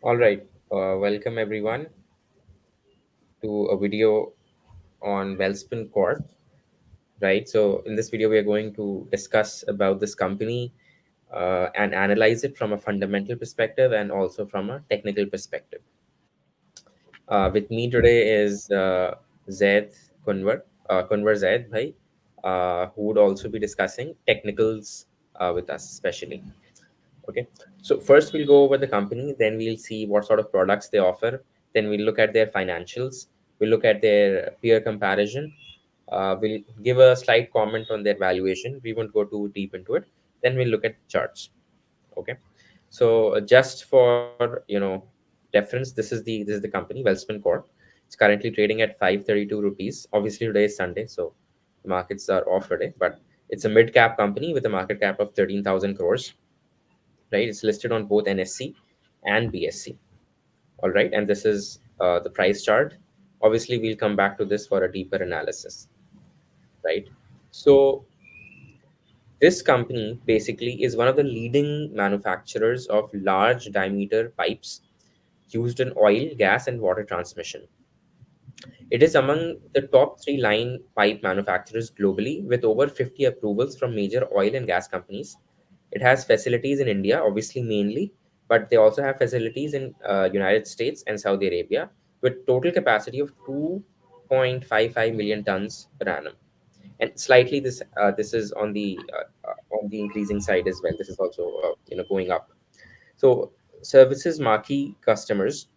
All right. Welcome everyone to a video on Welspun Corp. Right. So in this video, we are going to discuss about this company and analyze it from a fundamental perspective and also from a technical perspective. With me today is Zaid Kunwar Zaid Bhai, who would also be discussing technicals with us, especially. Okay. So first we'll go over the company, then we'll see what sort of products they offer. Then we'll look at their financials. We'll look at their peer comparison. We'll give a slight comment on their valuation. We won't go too deep into it. Then we'll look at charts. Okay. So just for reference, this is the company Welspun Corp. It's currently trading at 532 rupees. Obviously today is Sunday, so the markets are off today. But it's a mid cap company with a market cap of 13,000 crores, right? It's listed on both NSC and BSC. All right, and this is the price chart. Obviously, we'll come back to this for a deeper analysis, right? So this company basically is one of the leading manufacturers of large diameter pipes used in oil, gas, and water transmission. It is among the top three line pipe manufacturers globally, with over 50 approvals from major oil and gas companies. It has facilities in India, obviously mainly, but they also have facilities in United States and Saudi Arabia, with total capacity of 2.55 million tons per annum. And slightly, this is on the increasing side as well. This is also going up. So services marquee customers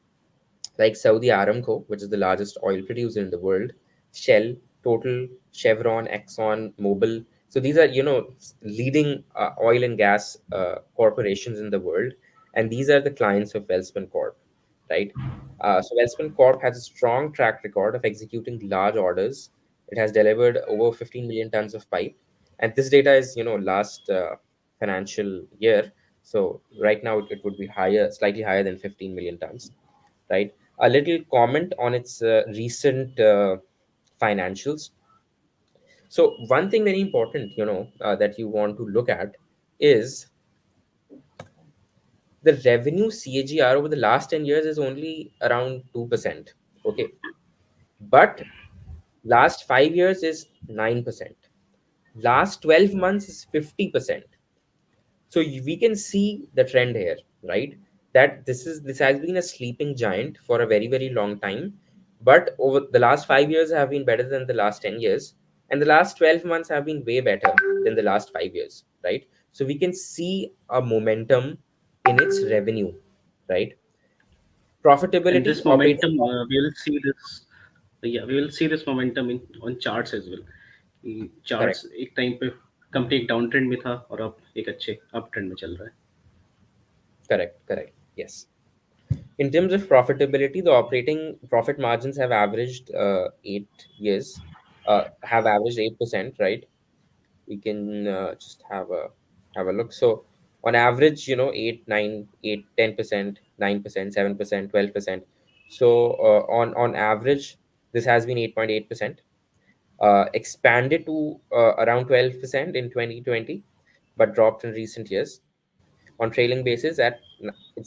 like Saudi Aramco, which is the largest oil producer in the world, Shell, Total, Chevron, Exxon, Mobil. So these are, leading oil and gas corporations in the world, and these are the clients of Welspun Corp, right? So Welspun Corp has a strong track record of executing large orders. It has delivered over 15 million tons of pipe, and this data is, last financial year. So right now it would be higher, slightly higher than 15 million tons, right? A little comment on its recent financials. So one thing very important, that you want to look at is the revenue CAGR over the last 10 years is only around 2%. Okay. But last 5 years is 9%. Last 12 months is 50%. So we can see the trend here, right? That this has been a sleeping giant for a very very long time, but over the last 5 years have been better than the last 10 years, and the last 12 months have been way better than the last 5 years, right? So we can see a momentum in its revenue, right? And Profitability, this operating momentum, profit. we will see this. Yeah, we will see this momentum in on charts as well. Correct, Charts एक time पे company एक down trend में था और अब एक अच्छे up trend में चल रहा है. correct, yes. In terms of profitability, the operating profit margins have averaged 8 years, have averaged 8%, right? We can just have a look. So on average, 8, 9, 8, 10%, 9%, 7%, 12%. So on average, this has been 8.8%, expanded to around 12% in 2020, but dropped in recent years. On trailing basis at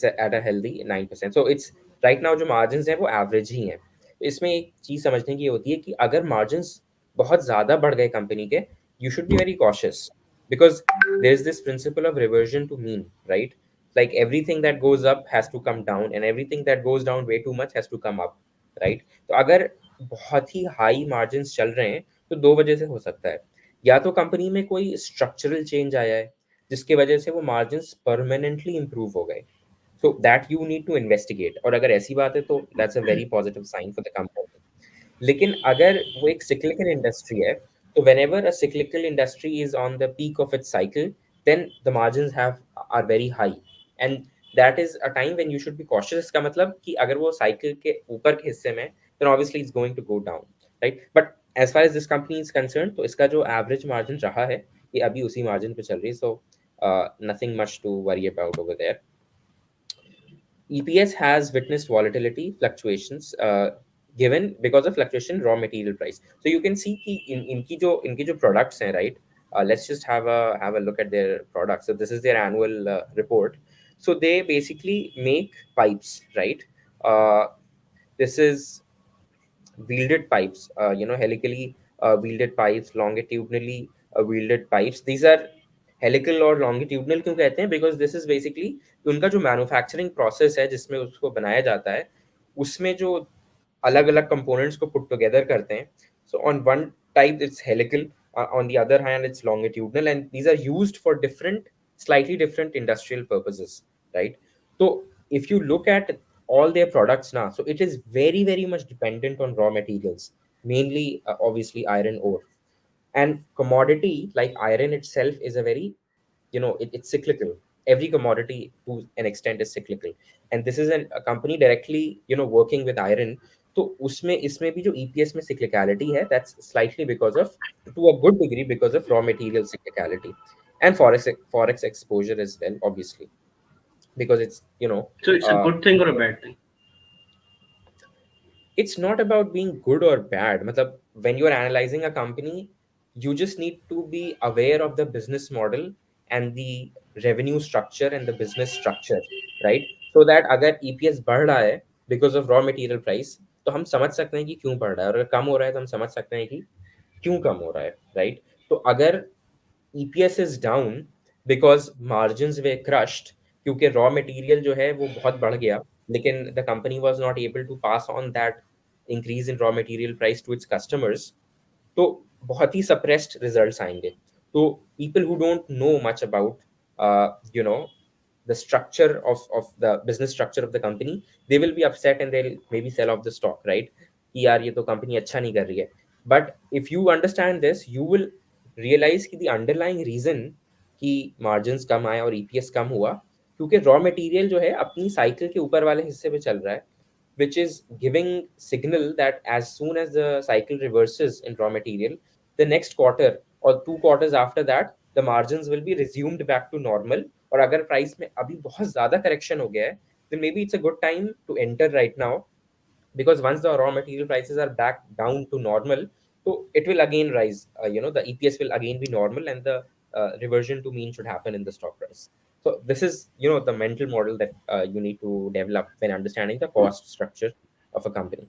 a healthy 9%. So it's right now जो margins है वो average ही हैं. इसमें एक चीज समझने की होती है कि अगर margins बहुत ज्यादा बढ़ गए कंपनी के, you should be very cautious, because there's this principle of reversion to mean, right? Like everything that goes up has to come down, and everything that goes down way too much has to come up, right? तो अगर बहुत ही high margin चल रहे हैं तो दो वजह से हो सकता है. या तो कंपनी में कोई स्ट्रक्चरल चेंज आया है जिसके वजह से वो मार्जिन्स परमानेंटली इंप्रूव हो गए. So that you need to investigate, और अगर ऐसी बात है तो that's a very positive sign for the company. लेकिन अगर वो एक cyclical इंडस्ट्री है, तो whenever a cyclical industry is on the peak of its cycle, then the margins have are very high, and that is a time when you should be cautious. इसका मतलब कि अगर वो साइकिल के ऊपर के हिस्से में, then obviously it's going to go down, right? But as far as this company is concerned, तो इसका जो एवरेज मार्जिन रहा है ये अभी उसी मार्जिन पे चल रही है. So nothing much to worry about over there. EPS has witnessed volatility fluctuations, given because of fluctuation raw material price. So you can see कि इनकी जो products हैं, right? Let's just have a look at their products. So this is their annual report. So they basically make pipes, right? uh, this is welded pipes, helically welded pipes, longitudinally welded pipes. These are helical और longitudinal क्यों कहते हैं? Because this is basically उनका जो manufacturing process है जिसमें उसको बनाया जाता है, उसमें जो अलग अलग कंपोनेंट्स को पुट टुगेदर करते हैं. So on one type it's helical, on the other hand it's longitudinal, and these are used for different, slightly different industrial purposes, right? So if you look at all their products now, so it is very very much dependent on raw materials, mainly obviously iron ore. And commodity like iron itself is a very, it's cyclical. Every commodity to an extent is cyclical, and this is a company directly, working with iron. तो उसमें इसमें भी जो EPS में cyclicality है, that's slightly because of, to a good degree, because of raw material cyclicality, and forex exposure as well, obviously, because it's, So it's a uh, good thing or a bad thing? it's not about being good or bad. Matlab, when you are analyzing a company, you just need to be aware of the business model and the revenue structure and the business structure, right? So that अगर EPS बढ़ रहा है because of raw material price, तो हम समझ सकते हैं कि क्यों बढ़ रहा है, और अगर कम हो रहा है तो हम समझ सकते हैं कि क्यों कम हो रहा है, राइट? तो अगर EPS is down because margins were crushed, क्योंकि रॉ मटेरियल जो है वो बहुत बढ़ गया, लेकिन the company was not able to pass on that increase in raw material price to its customers, तो बहुत ही सप्रेस्ड रिजल्ट्स आएंगे. तो people who don't know much about the structure of the business structure of the company, they will be upset and they'll maybe sell off the stock, right? कि यार ये तो company अच्छा नहीं कर रही है. But if you understand this, you will realize कि the underlying reason कि margins कम आए और EPS कम हुआ, क्योंकि रॉ मटेरियल जो है अपनी साइकिल के ऊपर वाले हिस्से पे चल रहा है, which is giving signal that as soon as the cycle reverses in raw material, the next quarter or 2 quarters after that, the margins will be resumed back to normal. और अगर प्राइस में अभी बहुत ज्यादा करेक्शन हो गया है, then maybe it's a good time to enter right now, because once the raw material prices are back down to normal, so it will again rise. The EPS will again be normal, and the reversion to mean should happen in the stock price. So this is, the mental model that you need to develop when understanding the cost structure of a company,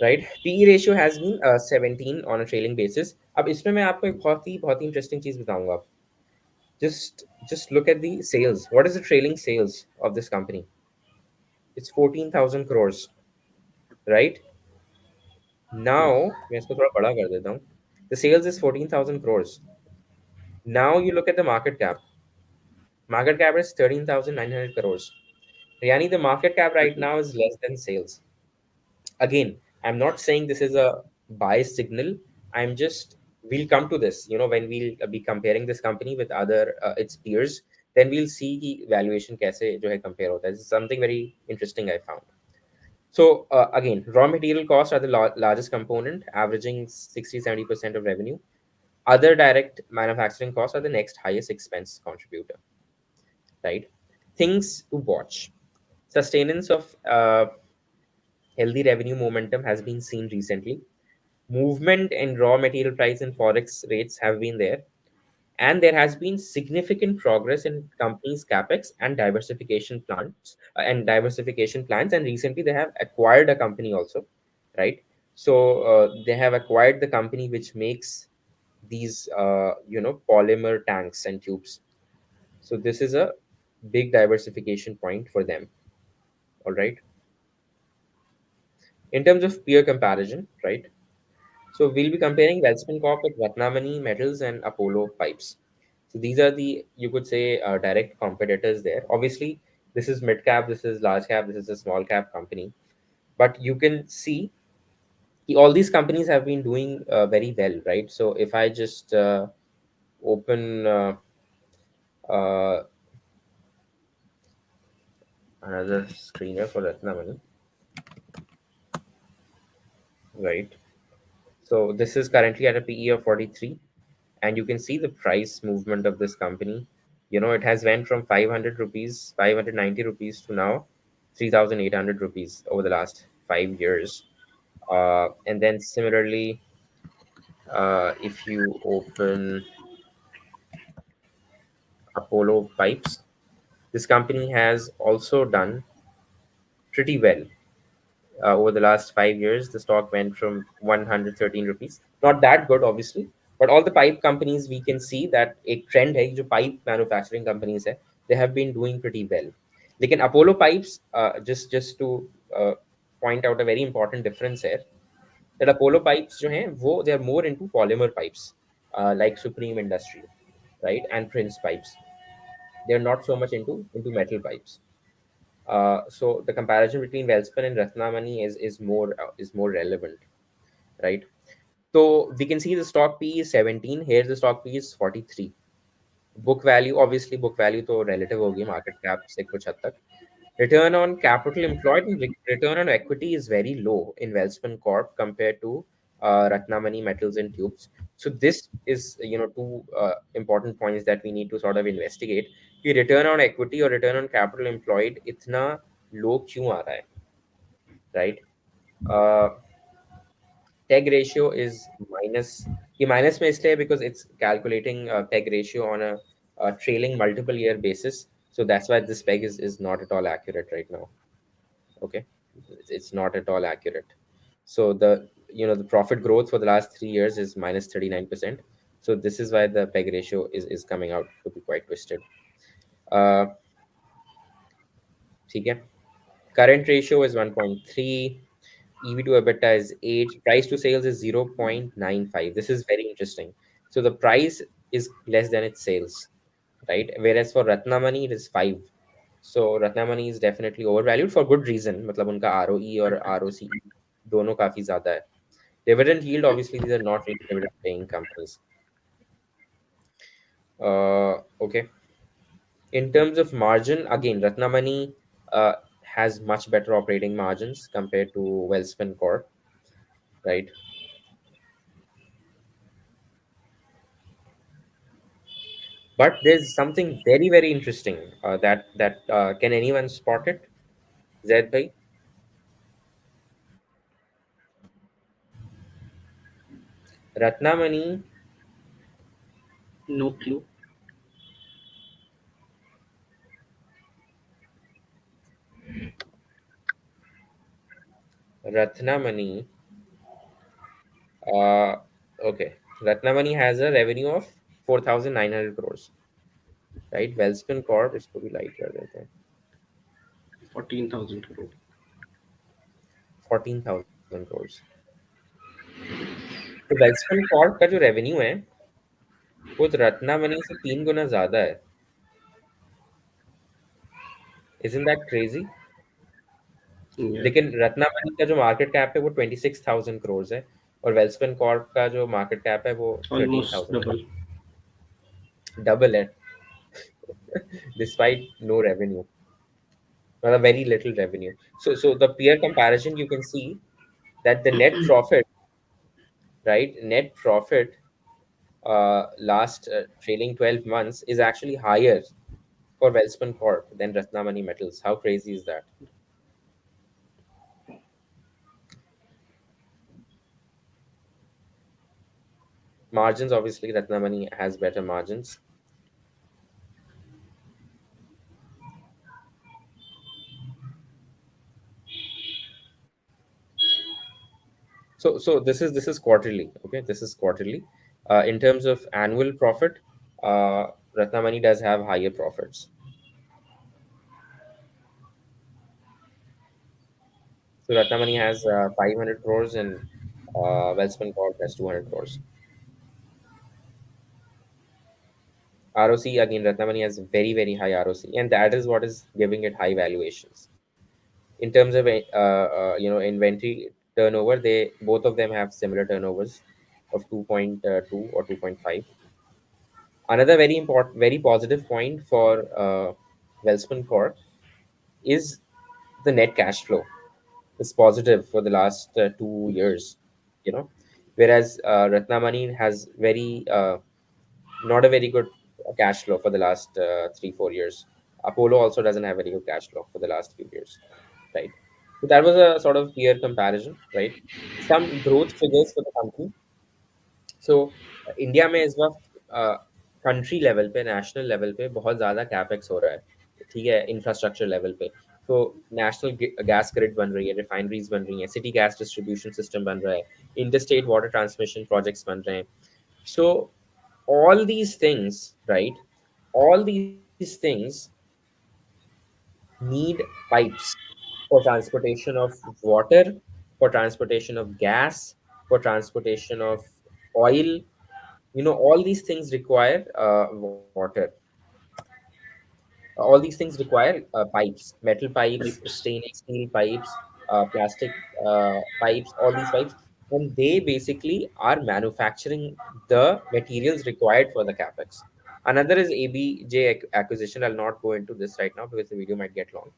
right? PE ratio has been 17 on a trailing basis. अब इसमें मैं आपको एक बहुत ही interesting चीज बताऊंगा. Just look at the sales. What is the trailing sales of this company? It's 14,000 crores, right? Yes. Now, मैं इसको थोड़ा बड़ा कर देता हूँ. The sales is 14,000 crores. Now you look at the market cap. Market cap is 13,900 crores. Yani the market cap right now is less than sales. Again, I'm not saying this is a biased signal. I'm just, we'll come to this, when we'll be comparing this company with other its peers, then we'll see कि valuation कैसे जो है compare होता है. This is something very interesting I found. So again, raw material costs are the largest component, averaging 60-70% of revenue. Other direct manufacturing costs are the next highest expense contributor, right? Things to watch. Sustenance of healthy revenue momentum has been seen recently. Movement in raw material price and forex rates have been there, and there has been significant progress in companies' capex and diversification plans. And recently, they have acquired a company also, right? So they have acquired the company which makes these, polymer tanks and tubes. So this is a big diversification point for them. All right. In terms of peer comparison, right? So we'll be comparing Welspun Corp with Ratnamani Metals and Apollo Pipes. So these are the, you could say, direct competitors there. Obviously, this is mid cap, this is large cap, this is a small cap company. But you can see all these companies have been doing very well, right? So if I just open uh, another screener for Ratnamani, right? So this is currently at a PE of 43, and you can see the price movement of this company. It has went from 500 rupees, 590 rupees to now 3,800 rupees over the last 5 years. And then similarly, if you open Apollo Pipes, This company has also done pretty well. Over the last 5 years, the stock went from 113 rupees. Not that good, obviously, but all the pipe companies, we can see that a trend है जो pipe manufacturing companies है, they have been doing pretty well. लेकिन Apollo pipes, just to uh, point out a very important difference here, that Apollo pipes जो हैं वो they are more into polymer pipes, like Supreme Industry, right, and Prince pipes. They are not so much into metal pipes. So the comparison between Welspun and Ratnamani is more relevant, right? So we can see the stock P is 17. Here the stock P is 43. Book value, obviously book value तो relative होगी market cap से कुछ हद तक. Return on capital employed and return on equity is very low in Welspun Corp compared to Ratnamani Metals and Tubes. So this is, two important points that we need to sort of investigate. कि return on equity or return on capital employed इतना low क्यों आ रहा है, right? Uh, Peg ratio is minus. ये minus में इसलिए because it's calculating peg ratio on a trailing multiple year basis. So that's why this peg is not at all accurate right now. Okay, it's not at all accurate. So the profit growth for the last 3 years is minus 39%. So this is why the peg ratio is coming out to be quite twisted. uh ठीक है. Current ratio is 1.3. EV to EBITDA is 8. Price to sales is 0.95. This is very interesting. So the price is less than its sales, right? Whereas for Ratnamani, it is 5. So Ratnamani is definitely overvalued for good reason. मतलब उनका ROE और ROCE दोनों काफी ज्यादा है. Dividend yield, obviously, these are not really dividend paying companies. Okay. In terms of margin, again, Ratnamani has much better operating margins compared to Welspun Corp, right? But there's something very, very interesting that can anyone spot it? Zaid bhai, Ratnamani, No clue. Ratnamani, uh, okay, Ratnamani has a revenue of 4,900 crores, right? Welspun Corp, इसको भी light कर देते हैं, 14,000 crore. 14,000 crores. तो Welspun Corp का जो revenue है वो तो रत्नामनी से 3 गुना ज्यादा है. Isn't that crazy? Yeah, लेकिन रत्नामणी का जो मार्केट कैप है वो 26,000 crores है, और वेल्सपन कॉर्प का जो मार्केट कैप है वो thirteen almost thousand double. Double है. Despite no revenue, or a very little revenue. So the peer comparison, you can see that the net profit, right? Net profit last trailing 12 months is actually higher for Welspun Corp than Ratnamani Metals. How crazy is that? Margins, obviously, Ratnamani has better margins. So this is quarterly. Okay, this is quarterly. In terms of annual profit, Ratnamani does have higher profits. So Ratnamani has 500 crores and Welspun Corp has 200 crores. ROC, again, Ratnamani has very, very high ROC, and that is what is giving it high valuations. In terms of inventory turnover, they both of them have similar turnovers of 2.2 or 2.5. Another very important, very positive point for Welspun Corp is the net cash flow. It's positive for the last 2 years, you know, whereas Ratnamani has very not a very good cash flow for the last 3 4 years. Apollo also doesn't have very good cash flow for the last few years, right? So that was a sort of peer comparison, right? Some growth figures for the company. So India में इस वक्त country level पे, national level पे बहुत ज़्यादा capex हो रहा है. ठीक है, इंफ्रास्ट्रक्चर लेवल पे। तो नेशनल गैस ग्रिड बन रही है, रिफाइनरीज बन रही हैं, सिटी गैस डिस्ट्रीब्यूशन सिस्टम बन रहा है, इंटरस्टेट वाटर ट्रांसमिशन प्रोजेक्ट्स बन रहे हैं। So all these things, right? All these things need pipes for transportation of water, for transportation of gas, for transportation of oil. All these things require water. All these things require pipes, metal pipes, Types. stainless steel pipes, plastic pipes, all these pipes. And they basically are manufacturing the materials required for the capex. Another is ABJ acquisition. I'll not go into this right now because the video might get long.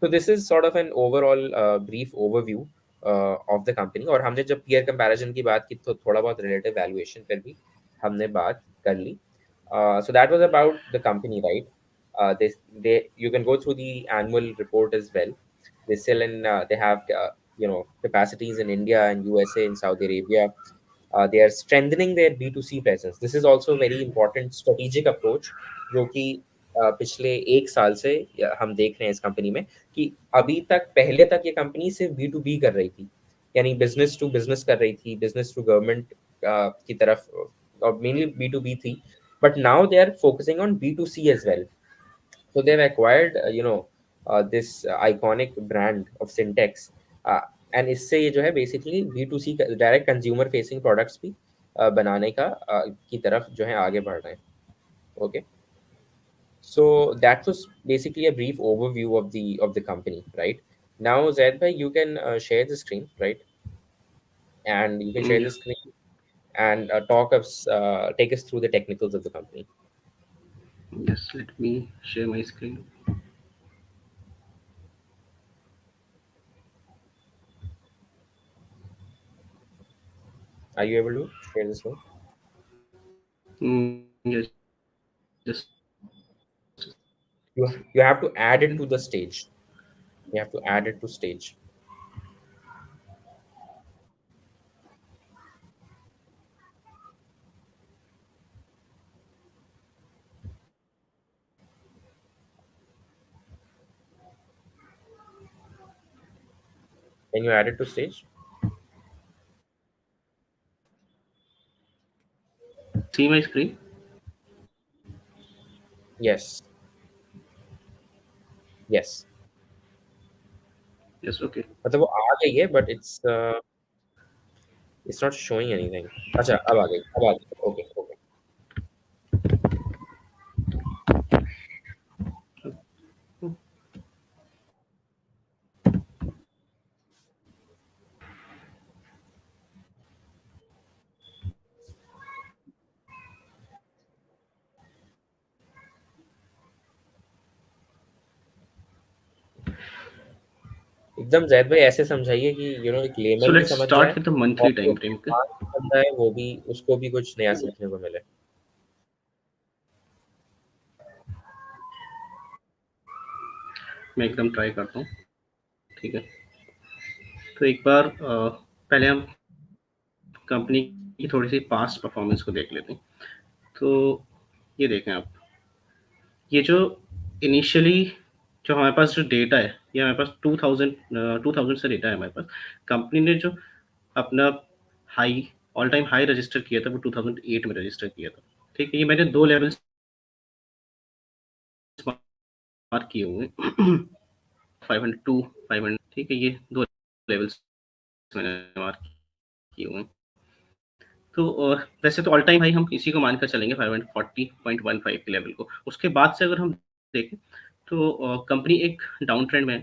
So this is sort of an overall brief overview of the company. और हमने जब peer comparison की बात की तो थोड़ा बहुत relative valuation पर भी हमने बात कर ली. So that was about the company, right? They you can go through the annual report as well. They sell in they have capacities in India and USA and Saudi Arabia. They are strengthening their B2C presence. This is also a very important strategic approach जो कि पिछले एक साल से हम देख रहे हैं इस कंपनी में कि अभी तक पहले तक ये कंपनी सिर्फ B2B कर रही थी, यानी बिजनेस टू बिजनेस कर रही थी, बिजनेस टू गवर्नमेंट की तरफ, और मेनली B2B थी. But now they are focusing on B2C as well. So they've acquired this iconic brand of Syntex. uh, and इससे ये जो है basically B2C direct consumer facing products भी बनाने का की तरफ जो है आगे बढ़ रहे हैं. Okay, so that was basically a brief overview of the company, right? Now Zaid bhai, you can share the screen, right? And you can share Yeah. the screen and take us through the technicals of the company. Yes, let me share my screen. Are you able to share the screen? Yes, just You have to add it to the stage. You have to add it to stage. Can you add it to stage? see my screen. Yes. Yes. Yes, okay. मतलब वो आ गई है, but it's not showing anything. अच्छा, अब आ गई, अब आ गई. Okay, okay. एकदम जैद भाई ऐसे समझाइए कि एक So लेमन भी let's समझ start जाए with the और monthly जो time frame. Okay? बंदा है वो भी, उसको भी कुछ नया सीखने को मिले. मैं एकदम ट्राई करता हूँ. ठीक है. तो एक बार पहले हम कंपनी की थोड़ी सी पास्ट परफॉर्मेंस को देख लेते हैं. तो ये देखें आप, ये जो इनिशियली जो हमारे पास जो डेटा है, ये हमारे पास 2000 से डेटा है हमारे पास. कंपनी ने जो अपना high all time high register किया था वो 2008 में रजिस्टर किया था. ठीक है, ये मैंने दो लेवल्स मार्क किए हुए हैं. 502 ठीक है, ये दो लेवल्स मैंने मार्क किए हुए हैं. तो वैसे तो ऑल टाइम हाई हम इसी को मानकर चलेंगे 540.15 के लेवल को. उसके बाद से अगर हम देखें तो कंपनी एक डाउन ट्रेंड में है.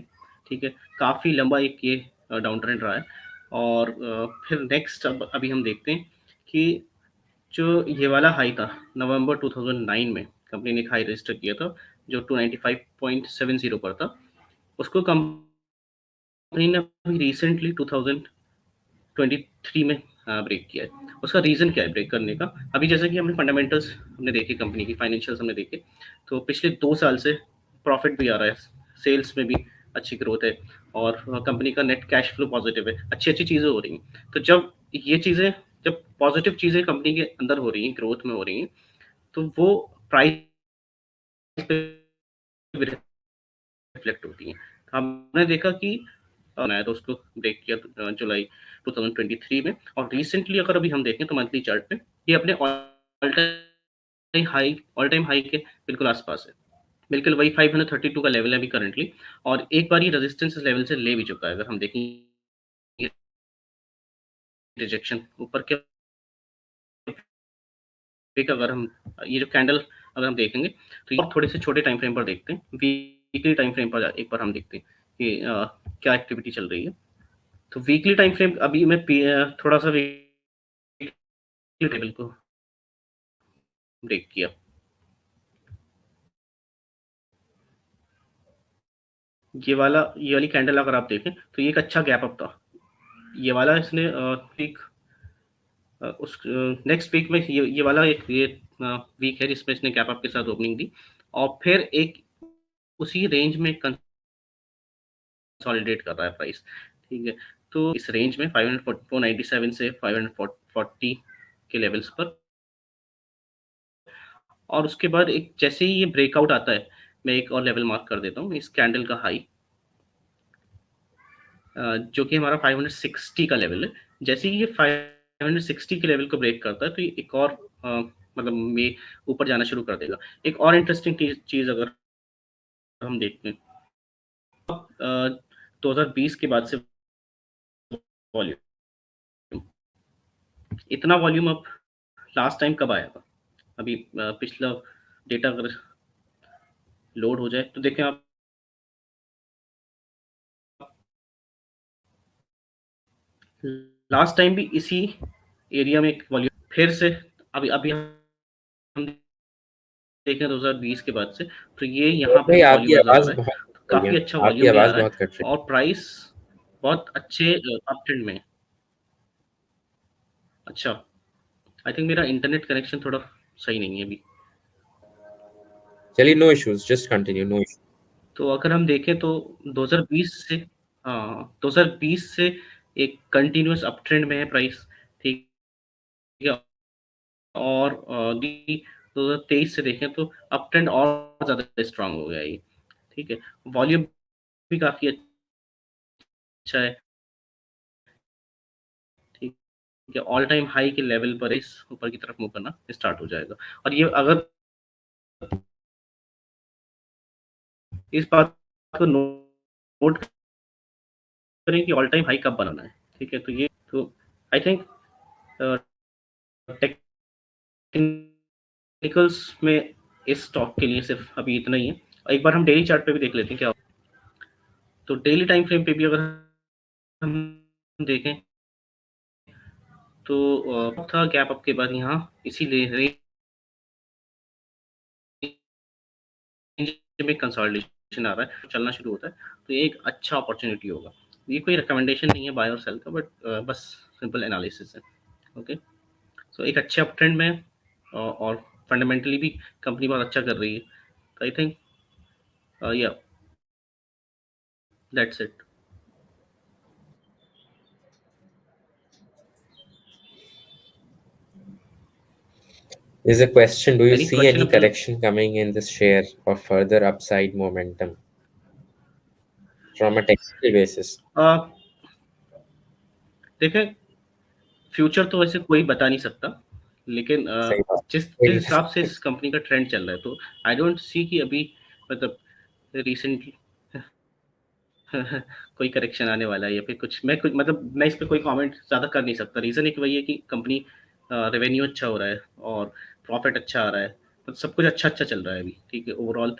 ठीक है, काफ़ी लंबा एक ये डाउन ट्रेंड रहा है. और फिर नेक्स्ट अब अभी हम देखते हैं कि जो ये वाला हाई था नवंबर 2009 में कंपनी ने एक हाई रजिस्टर किया था जो 295.70 पर था. उसको कंपनी ने अभी रिसेंटली 2023 में ब्रेक किया है. उसका रीज़न क्या है ब्रेक करने का? अभी जैसे कि हमने फंडामेंटल्स हमने देखे, कंपनी की फाइनेंशियल्स हमने देखे, तो पिछले 2 साल से प्रॉफिट भी आ रहा है, सेल्स में भी अच्छी ग्रोथ है, और कंपनी का नेट कैश फ्लो पॉजिटिव है, अच्छी अच्छी चीज़ें हो रही हैं. तो जब ये चीज़ें, जब पॉजिटिव चीज़ें कंपनी के अंदर हो रही हैं, ग्रोथ में हो रही हैं, तो वो प्राइस पे भी रिफ्लेक्ट होती हैं। तो हमने देखा कि बनाया तो उसको ब्रेक किया जुलाई 2023 में, और रिसेंटली अगर अभी हम देखें तो मंथली चार्ट पे ये अपने ऑल टाइम हाई के बिल्कुल आसपास है। बिल्कुल वही 532 का लेवल है अभी करंटली, और एक बार ये रेजिस्टेंस लेवल से ले भी चुका है। अगर हम देखें रिजेक्शन ऊपर के एक, अगर हम ये जो कैंडल अगर हम देखेंगे तो ये थोड़े से छोटे टाइम फ्रेम पर देखते हैं, वीकली टाइम फ्रेम पर एक बार हम देखते हैं कि क्या एक्टिविटी चल रही है। तो वीकली टाइम फ्रेम अभी मैं थोड़ा सा टेबल को ब्रेक किया। ये वाली कैंडल अगर आप देखें तो ये एक अच्छा गैप अप था। ये वाला इसने पीक उस नेक्स्ट वीक में ये वाला एक ये वीक है जिसमें इसने गैप अप के साथ ओपनिंग दी, और फिर एक उसी रेंज में कंसोलिडेट कर रहा है प्राइस। ठीक है, तो इस रेंज में 597 से 540 के लेवल्स पर, और उसके बाद एक जैसे ही ये ब्रेकआउट आता है, मैं एक और लेवल मार्क कर देता हूँ, इस कैंडल का हाई जो कि हमारा 560 का लेवल है। जैसे ही ये 560 के लेवल को ब्रेक करता है तो ये एक और मतलब ये ऊपर जाना शुरू कर देगा। एक और इंटरेस्टिंग चीज अगर हम देखते हैं, 2020 के बाद से वॉल्यूम, इतना वॉल्यूम अब लास्ट टाइम कब आया था? अभी पिछला डेटा अगर लोड हो जाए तो देखें आप, लास्ट टाइम भी इसी एरिया में एक वॉल्यूम फिर से अभी अभी हम देखें 2020 के बाद से, तो ये और यहाँ पे भाई भी आपकी वॉल्यूम नजर आ आवाज रहा है। बहुत तो कट रही है। काफी अच्छा आपकी वॉल्यूम भी आ आवाज रहा है, बहुत कट रही और प्राइस बहुत अच्छे अप ट्रेंड में है। अच्छा, आई थिंक मेरा इंटरनेट कनेक्शन थोड़ा सही नहीं है अभी। है। चलिए, no issues, just continue, no issues. तो अगर हम देखें तो 2020 से, हाँ 2020 से एक कंटिन्यूअस अप ट्रेंड में है प्राइस। ठीक है, और 2023 से देखें तो अप ट्रेंड और ज्यादा स्ट्रांग हो गया है ये। ठीक है, वॉल्यूम भी काफी अच्छा है। ठीक है, ऑल टाइम हाई के लेवल पर इस ऊपर की तरफ मूव करना स्टार्ट हो जाएगा। और ये अगर इस बात को नोट करें कि ऑल टाइम हाई कब बनाना है। ठीक है, तो ये तो आई थिंक टेक्निकल्स में इस स्टॉक के लिए सिर्फ अभी इतना ही है। एक बार हम डेली चार्ट पे भी देख लेते हैं क्या। तो डेली टाइम फ्रेम पे भी अगर हम देखें तो था गैप अप के बाद यहाँ इसीलिए रेंज में कंसोलिडेशन आ रहा है, चलना शुरू होता है, तो ये एक अच्छा अपॉर्चुनिटी होगा। ये कोई रिकमेंडेशन नहीं है बाय और सेल का, बट बस सिंपल एनालिसिस है। ओके, सो एक अच्छे अप ट्रेंड में और फंडामेंटली भी कंपनी बहुत अच्छा कर रही है। आई थिंक या that's it. There's a question: do you any see question any upon, correction coming in this share or further upside momentum from a technical basis? देखें फ्यूचर तो वैसे कोई बता नहीं सकता, लेकिन सही बात। जिस कोई जिस नहीं हिसाब से पता। इस कंपनी का ट्रेंड चल रहा है, तो आई डोंट सी कि अभी मतलब रिसेंटली कोई करेक्शन आने वाला है या फिर कुछ मतलब मैं इस पे कोई कमेंट ज़्यादा कर नहीं सकता। रीज़न एक वही है कि कंपनी रेवेन्यू अच्छा हो रहा है और प्रॉफिट अच्छा आ रहा है, तो सब कुछ अच्छा अच्छा चल रहा है अभी। ठीक है, ओवरऑल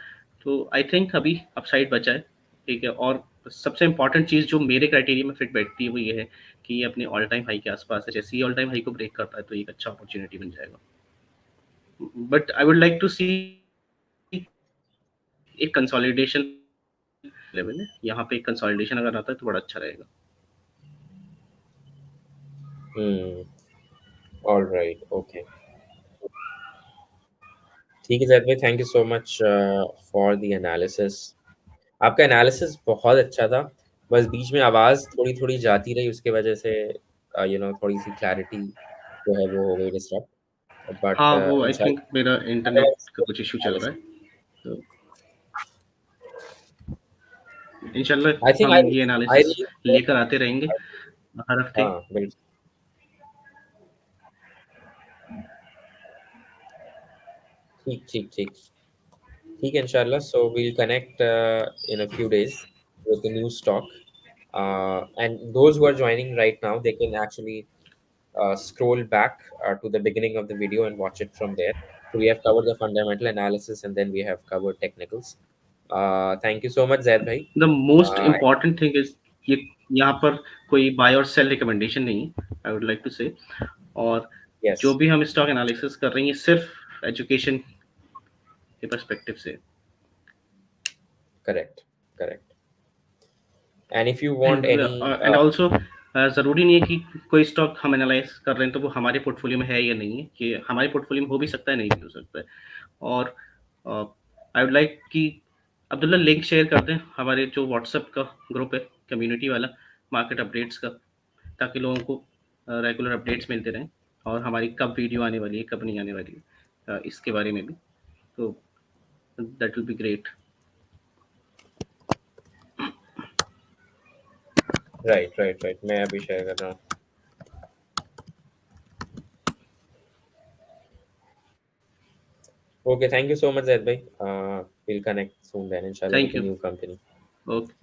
तो आई थिंक अभी अपसाइड बचा है। ठीक है, और सबसे इंपॉर्टेंट चीज़ जो मेरे क्राइटेरिया में फिट बैठती है वो ये है कि ये अपने ऑल टाइम हाई के आसपास है। जैसे ही ऑल टाइम हाई को ब्रेक करता है तो एक अच्छा अपॉर्चुनिटी बन जाएगा। But I would like to see एक कंसोलिडेशन लेवल है, यहाँ पे एक कंसोलिडेशन अगर आता है तो बड़ा अच्छा रहेगा। Hmm. All right. Okay. ठीक है जैद भाई, thank you so much for the analysis. आपका एनालिसिस बहुत अच्छा था। बस बीच में आवाज़ थोड़ी थोड़ी जाती रही, उसके वजह से थोड़ी सी क्लैरिटी जो है वो हो गई डिस्टर्ब, बट हाँ, वो आई थिंक इंशाल्लाह मेरा इंटरनेट otherwise का कुछ इशू चल रहा है। analysis- तो आई इंशाल्लाह थिंक हम आई ये आई एनालिसिस रियली लेकर आते रहेंगे हर हफ्ते। हाँ बिल्कुल। ठीक ठीक ठीक ठीक है, इंशाल्लाह। So we'll connect in a few days with the new stock. And those who are joining right now, they can actually scroll back to the beginning of the video and watch it from there. So we have covered the fundamental analysis and then we have covered technicals. Thank you so much, Zaid bhai. The most Uh, important thing is ये यहाँ पर कोई bye और cell recommendation नहीं है, आई would like to से। और जो yes, भी हम स्टॉक एनालिसिस कर रहे हैं सिर्फ एजुकेशन के पर्सपेक्टिव से। correct, correct. And if you want and any, and also ज़रूरी नहीं है कि कोई स्टॉक हम एनालाइज कर रहे हैं तो वो हमारे पोर्टफोलियो में है या नहीं है, कि हमारे पोर्टफोलियो में हो भी सकता है, नहीं भी हो सकता है। और आई वुड लाइक कि अब्दुल्ला लिंक शेयर कर दें हमारे जो व्हाट्सएप का ग्रुप है, कम्युनिटी वाला, मार्केट अपडेट्स का, ताकि लोगों को रेगुलर अपडेट्स मिलते रहें और हमारी कब वीडियो आने वाली है कब नहीं आने वाली है, इसके बारे में भी। तो that will be great. right, right, right, मैं अभी शेयर कर रहा हूँ। Okay, thank you so much, Zaid bhai. We'll connect soon then, inshallah, with thank a you. new company. Okay.